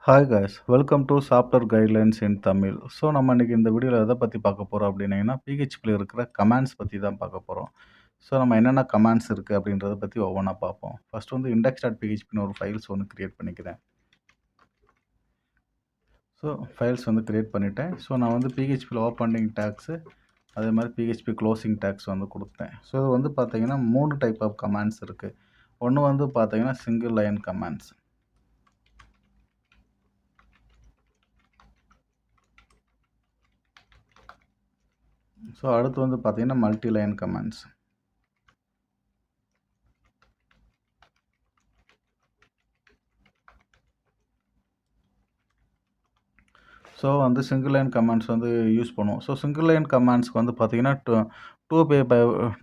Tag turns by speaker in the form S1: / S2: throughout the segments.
S1: Hi guys welcome to software guidelines in Tamil. So நம்ம இன்னைக்கு இந்த வீடியோவில் எதை பற்றி பார்க்க போகிறோம் அப்படின்னீங்கன்னா பிஹெச்பியில் இருக்கிற கமாண்ட்ஸ் பற்றி தான் பார்க்க போகிறோம். ஸோ நம்ம என்னென்ன கமாண்ட்ஸ் இருக்குது அப்படின்றத பற்றி ஒவ்வொன்றா பார்ப்போம். ஃபர்ஸ்ட் வந்து இண்டெக்ஸ் டாட் பிஹெச்பின்னு ஒரு ஃபைல்ஸ் ஒன்று கிரியேட் பண்ணிக்கிறேன். ஸோ ஃபைல்ஸ் வந்து கிரியேட் பண்ணிட்டேன். ஸோ நான் வந்து பிஹெச்பியில் ஓப்பனிங் டேக்ஸு அதே மாதிரி பிஹெச்பி க்ளோசிங் டேக்ஸ் வந்து கொடுத்தேன். ஸோ இது வந்து பார்த்தீங்கன்னா 3 டைப் ஆஃப் கமாண்ட்ஸ் இருக்குது. ஒன்று வந்து பார்த்தீங்கன்னா சிங்கிள் லைன் கமாண்ட்ஸ். ஸோ அடுத்து வந்து பார்த்தீங்கன்னா மல்டி லைன் கமாண்ட்ஸ். ஸோ வந்து சிங்கிள் லைன் கமாண்ட்ஸ் வந்து யூஸ் பண்ணுவோம். ஸோ சிங்கிள் லைன் கமாண்ட்ஸ்க்கு வந்து பார்த்தீங்கன்னா,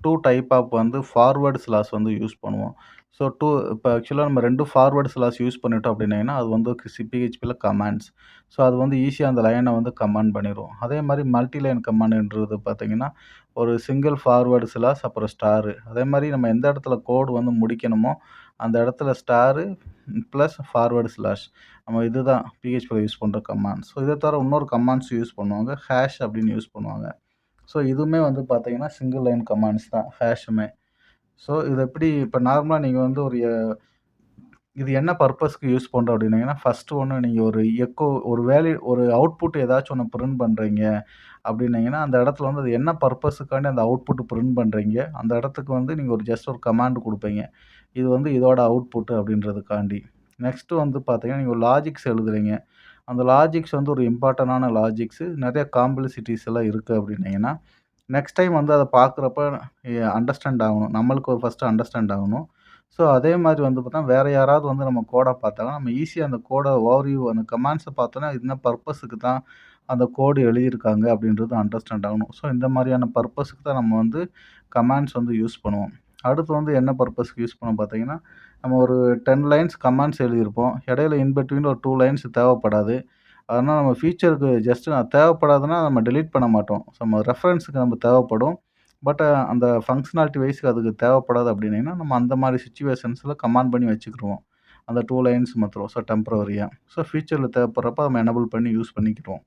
S1: டூ டைப் ஆஃப் வந்து ஃபார்வர்ட் ஸ்லாஷ் வந்து யூஸ் பண்ணுவோம். ஸோ இப்போ ஆக்சுவலாக நம்ம 2 ஃபார்வர்ட் ஸ்லாஷ் யூஸ் பண்ணிட்டோம் அப்படின்னீங்கன்னா, அது வந்து பிஹெச்பியில் கமாண்ட்ஸ். ஸோ அது வந்து ஈஸியாக அந்த லைனை வந்து கமாண்ட் பண்ணிரும். அதே மாதிரி மல்டி லைன் கமாண்ட்ன்றது பார்த்தீங்கன்னா, ஒரு சிங்கிள் ஃபார்வர்ட் ஸ்லாஷ் அப்புறம் ஸ்டாரு. அதே மாதிரி நம்ம எந்த இடத்துல கோடு வந்து முடிக்கணுமோ, அந்த இடத்துல ஸ்டாரு ப்ளஸ் ஃபார்வர்ட் ஸ்லாஷ். நம்ம இதுதான் பிஹெச்பியில் யூஸ் பண்ணுற கமாண்ட்ஸ். ஸோ இதை தவிர இன்னொரு கமாண்ட்ஸ் யூஸ் பண்ணுவாங்க. ஹேஷ் அப்படின்னு யூஸ் பண்ணுவாங்க. ஸோ இதுவுமே வந்து பார்த்தீங்கன்னா சிங்கிள் லைன் கமாண்ட்ஸ் தான் ஹேஷுமே. ஸோ இது எப்படி இப்போ நார்மலாக நீங்கள் வந்து இது என்ன பர்ப்பஸ்க்கு யூஸ் பண்ணுறோம் அப்படின்னீங்கன்னா, ஃபஸ்ட்டு ஒன்று நீங்கள் ஒரு அவுட்புட் ஏதாச்சும் ஒன்று பிரிண்ட் பண்ணுறீங்க அப்படின்னீங்கன்னா, அந்த இடத்துல வந்து அது என்ன பர்ப்பஸுக்காண்டி அந்த அவுட்புட் பிரிண்ட் பண்ணுறீங்க, அந்த இடத்துக்கு வந்து நீங்கள் ஜஸ்ட் ஒரு கமாண்ட் கொடுப்பீங்க. இது வந்து இதோட அவுட்புட் அப்படின்றதுக்காண்டி. நெக்ஸ்ட்டு வந்து பார்த்தீங்கன்னா, நீங்கள் ஒரு லாஜிக்ஸ் எழுதுறீங்க. அந்த லாஜிக்ஸ் வந்து ஒரு இம்பார்ட்டன்டான லாஜிக்ஸு. நிறைய காம்ப்ளெக்சிட்டிஸ் எல்லாம் இருக்குது அப்படின்னீங்கன்னா, நெக்ஸ்ட் டைம் வந்து அத பார்க்குறப்ப அண்டர்ஸ்டாண்ட் ஆகணும். நம்மளுக்கு ஃபர்ஸ்ட்டு அண்டர்ஸ்டாண்ட் ஆகணும். ஸோ அதே மாதிரி வந்து பார்த்தா, வேற யாராவது வந்து நம்ம கோட பார்த்தாங்கன்னா, நம்ம ஈஸியா அந்த கோட ஓவர்வியூ அந்த கமாண்ட்ஸ பார்த்தோன்னா, என்ன பர்ப்பஸுக்கு தான் அந்த கோடு எழுதியிருக்காங்க அப்படின்றது அண்டர்ஸ்டாண்ட் ஆகணும். ஸோ இந்த மாதிரியான பர்ப்பஸுக்கு தான் நம்ம வந்து கமாண்ட்ஸ் வந்து யூஸ் பண்ணுவோம். அடுத்து வந்து என்ன பர்ப்பஸ்க்கு யூஸ் பண்ணுவோம் பார்த்தீங்கன்னா, நம்ம ஒரு 10 லைன்ஸ் கமாண்ட்ஸ் எழுதியிருப்போம். இடையில இன் பிட்வீன் ஒரு 2 லைன்ஸ் தேவைப்படாது. அதனால நம்ம ஃபியூச்சருக்கு ஜஸ்ட் தேவைப்படாதுன்னா நம்ம டெலீட் பண்ண மாட்டோம். ஸோ நம்ம ரெஃபரன்ஸுக்கு நம்ம தேவைப்படும். பட் அந்த ஃபங்ஷனாலிட்டி வைஸ்க்கு அதுக்கு தேவைப்படாது அப்படின்னீங்கன்னா, நம்ம அந்த மாதிரி சிச்சுவேஷன்ஸில கமாண்ட் பண்ணி வச்சுக்கிருவோம். அந்த 2 லைன்ஸ் மாத்திரம். ஸோ டெம்பரவரியா. ஸோ ஃபியூச்சரில தேவைப்படுறப்ப நம்ம எனபிள் பண்ணி யூஸ் பண்ணிக்கிருவோம்.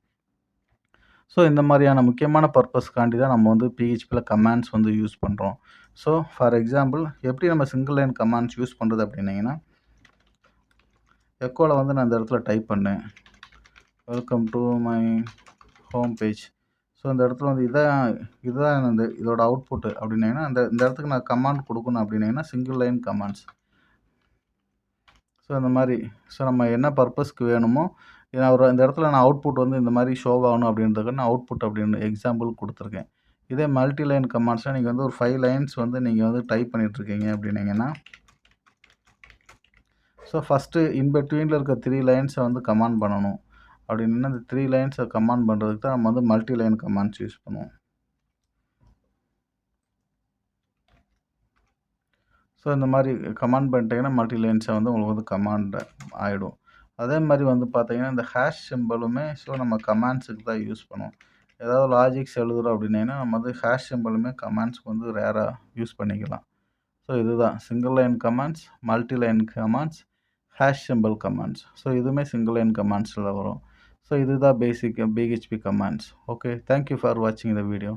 S1: ஸோ இந்த மாதிரியான முக்கியமான பர்ப்பஸ்க்காண்டி தான் நம்ம வந்து பிஹெச்பியில் கமாண்ட்ஸ் வந்து யூஸ் பண்ணுறோம். ஸோ ஃபார் எக்ஸாம்பிள் எப்படி நம்ம சிங்கிள் லைன் கமாண்ட்ஸ் யூஸ் பண்ணுறது அப்படின்னீங்கன்னா, எக்கோல வந்து நான் இந்த இடத்துல டைப் பண்ணேன். Welcome to my home page. So இந்த இடத்துல வந்து இதுதான் இதோட அவுட்புட் அப்படின்னீங்கன்னா, இந்த இடத்துக்கு நான் கமாண்ட் கொடுக்கணும் அப்படின்னீங்கன்னா, சிங்கிள் லைன் கமாண்ட்ஸ். ஸோ இந்த மாதிரி நம்ம என்ன பர்ப்பஸ்க்கு வேணுமோ, இந்த இடத்துல நான் அவுட்புட் வந்து இந்த மாதிரி ஷோ ஆகணும் அப்படின்றதுக்கு நான் அவுட்புட் அப்படின்னு எக்ஸாம்பிள் கொடுத்துருக்கேன். இதே மல்டி லைன் கமாண்ட்ஸ்னால் நீங்கள் வந்து ஒரு 5 லைன்ஸ் வந்து நீங்கள் வந்து டைப் பண்ணிகிட்ருக்கீங்க அப்படின்னீங்கன்னா, ஸோ ஃபஸ்ட்டு இன் பிட்வீனில் இருக்க 3 லைன்ஸை வந்து கமாண்ட் பண்ணணும். அப்படின்னா இந்த 3 லைன்ஸை கமாண்ட் பண்ணுறதுக்கு தான் நம்ம வந்து மல்டி லைன் கமாண்ட்ஸ் யூஸ் பண்ணுவோம். ஸோ இந்த மாதிரி கமாண்ட் பண்ணிட்டீங்கன்னா, மல்டி லைன்ஸை வந்து உங்களுக்கு வந்து கமாண்ட் ஆகிடும். அதே மாதிரி வந்து பார்த்தீங்கன்னா, இந்த ஹேஷ் சிம்பலுமே நம்ம கமாண்ட்ஸுக்கு தான் யூஸ் பண்ணுவோம். ஏதாவது லாஜிக்ஸ் எழுதுறோம் அப்படின்னீங்கன்னா, நம்ம வந்து ஹேஷ் சிம்பலுமே கமாண்ட்ஸ்க்கு வந்து ரேராக யூஸ் பண்ணிக்கலாம். ஸோ இதுதான் single line commands, multi line commands, hash symbol commands. So இதுவுமே சிங்கிள் லைன் கமாண்ட்ஸில் வரும். ஸோ இதுதான் basic PHP commands. Okay, thank you for வாட்சிங் த வீடியோ.